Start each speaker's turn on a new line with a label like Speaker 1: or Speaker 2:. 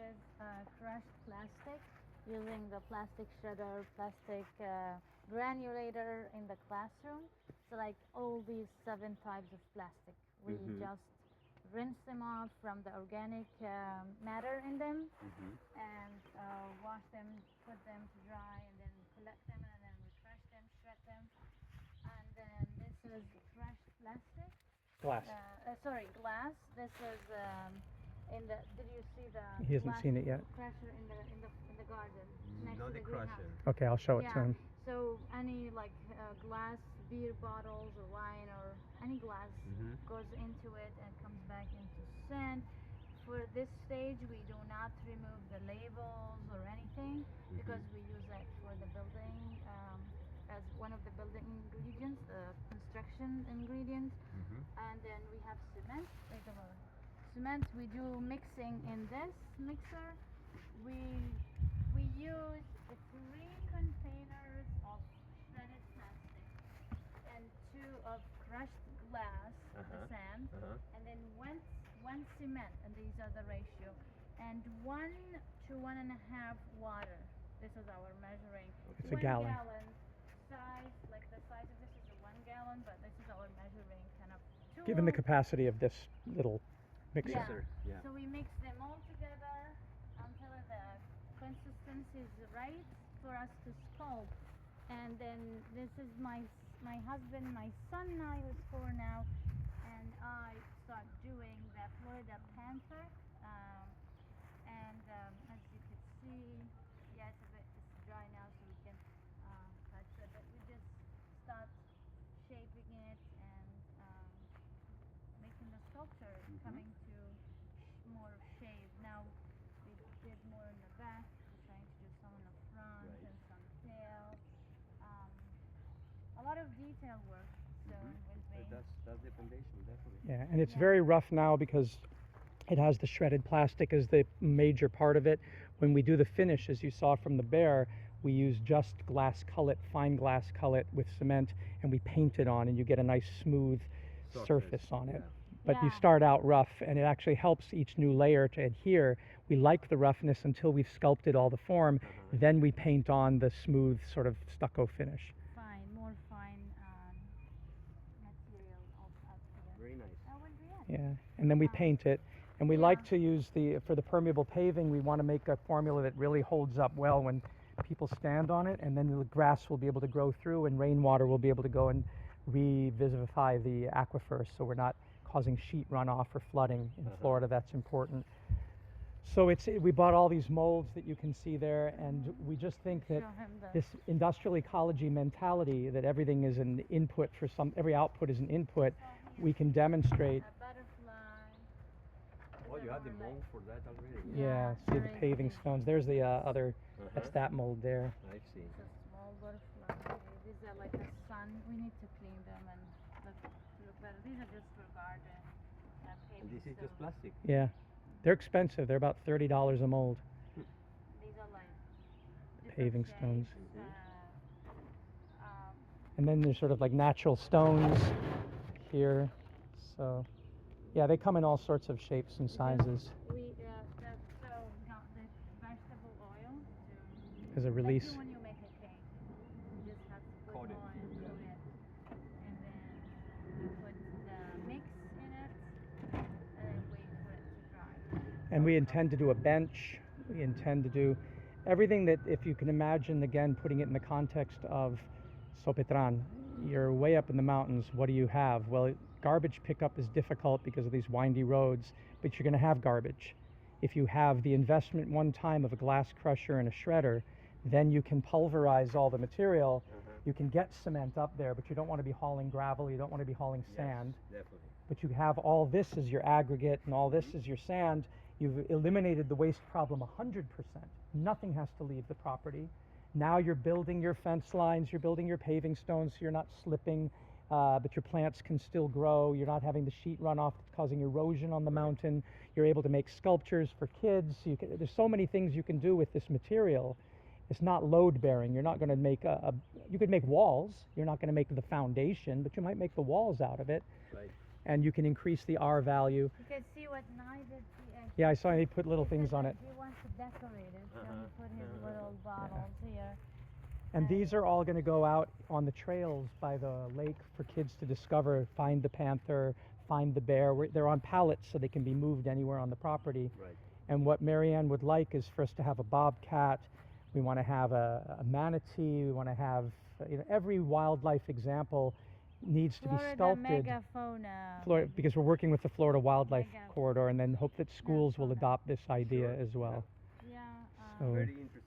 Speaker 1: is crushed plastic using the plastic shredder, plastic granulator in the classroom. So like all these 7 types of plastic, we just rinse them off from the organic matter in them and wash them, put them to dry, and then collect them, and then we crush them, shred them. And then this is crushed plastic.
Speaker 2: Glass.
Speaker 1: Sorry, glass. This is in the. Did you see the?
Speaker 2: He hasn't seen it yet.
Speaker 1: Crusher in the garden next
Speaker 3: Not
Speaker 1: to
Speaker 3: the
Speaker 1: the
Speaker 3: crusher.
Speaker 1: greenhouse.
Speaker 2: Okay, I'll show it to him.
Speaker 1: So any like glass beer bottles or wine or any glass goes into it and comes back into sand. For this stage, we do not remove the labels or anything because we use it for the building as one of the building ingredients, the construction ingredients. And then we have cement. Wait a moment. Cement we do mixing in this mixer. We use 3 containers of shredded plastic and 2 of crushed glass, the sand, and then one cement, and these are the ratio, and 1 to 1.5 water. This is our measuring.
Speaker 2: It's a gallon.
Speaker 1: Size, like the size of this is a 1 gallon, but this is our measuring kind of tool.
Speaker 2: Given the capacity of this little mixer.
Speaker 3: Yeah.
Speaker 1: So we mix them all together until the consistency is right for us to sculpt. And then this is my husband, my son now is 4 now, and I start doing the Florida Panther. As you can see, yeah, it's dry now, so we can touch it. But we just start shaping it and making the sculpture coming to more shape. Now we did more in the back. We're trying to do some in the front and some tail. A lot of detail work. So
Speaker 3: That's the foundation, definitely.
Speaker 2: Yeah, and it's very rough now because it has the shredded plastic as the major part of it. When we do the finish, as you saw from the bear, we use just glass cullet, fine glass cullet with cement, and we paint it on, and you get a nice smooth surface on it. But you start out rough, and it actually helps each new layer to adhere. We like the roughness until we've sculpted all the form. Then we paint on the smooth sort of stucco finish.
Speaker 1: More fine material up here.
Speaker 3: Very nice.
Speaker 1: That would be it.
Speaker 2: Yeah, and then we paint it. And we like to use for the permeable paving, we want to make a formula that really holds up well when people stand on it, and then the grass will be able to grow through and rainwater will be able to go and revivify the aquifer, so we're not causing sheet runoff or flooding in Florida. That's important. So we bought all these molds that you can see there, and we just think that this industrial ecology mentality, that everything is an input for every output is an input, we can demonstrate.
Speaker 3: Oh, you have the mold for that already?
Speaker 2: Yeah, see the paving stones. There's the other, that's that mold there.
Speaker 3: I see.
Speaker 1: It's a small butterfly. These are like the sun. We need to clean them and look better. These are just for garden.
Speaker 3: And this is just plastic?
Speaker 2: Yeah. They're expensive. They're about $30 a mold.
Speaker 1: These are like
Speaker 2: paving stones.
Speaker 1: shapes,
Speaker 2: And then there's sort of like natural stones here. So, yeah, they come in all sorts of shapes and sizes.
Speaker 1: We got the vegetable oil
Speaker 2: As a release.
Speaker 1: Like when you make a cake, you just have to put oil in it, and then you put the mix in it, and then wait for it to dry.
Speaker 2: And we intend to do a bench. We intend to do everything that, if you can imagine, again, putting it in the context of Sopetran, you're way up in the mountains. What do you have? Well, garbage pickup is difficult because of these windy roads, but you're going to have garbage. If you have the investment one time of a glass crusher and a shredder, then you can pulverize all the material. You can get cement up there, but you don't want to be hauling gravel. You don't want to be hauling sand.
Speaker 3: Definitely.
Speaker 2: But you have all this as your aggregate and all this is your sand. You've eliminated the waste problem 100%. Nothing has to leave the property. Now you're building your fence lines, you're building your paving stones so you're not slipping, but your plants can still grow. You're not having the sheet runoff that's causing erosion on the mountain. You're able to make sculptures for kids. There's so many things you can do with this material. It's not load bearing. You're not going to make you could make walls. You're not going to make the foundation, but you might make the walls out of it.
Speaker 3: Right.
Speaker 2: And you can increase the R value.
Speaker 1: You can see what Nye did.
Speaker 2: Yeah, I saw he put little things on it.
Speaker 1: He wants decorated, so he put his
Speaker 3: Uh-huh.
Speaker 1: little bottles here.
Speaker 2: And these are all going to go out on the trails by the lake for kids to discover, find the panther, find the bear. They're on pallets so they can be moved anywhere on the property.
Speaker 3: Right.
Speaker 2: And what Marianne would like is for us to have a bobcat. We want to have a manatee. We want to have every wildlife example needs to be
Speaker 1: Florida
Speaker 2: sculpted.
Speaker 1: megafauna.
Speaker 2: Because we're working with the Florida Wildlife
Speaker 1: Mega-
Speaker 2: Corridor, and then hope that schools will
Speaker 1: fauna.
Speaker 2: adopt this idea
Speaker 3: Sure,
Speaker 2: as well.
Speaker 1: Yeah.
Speaker 2: So-
Speaker 3: Very interesting.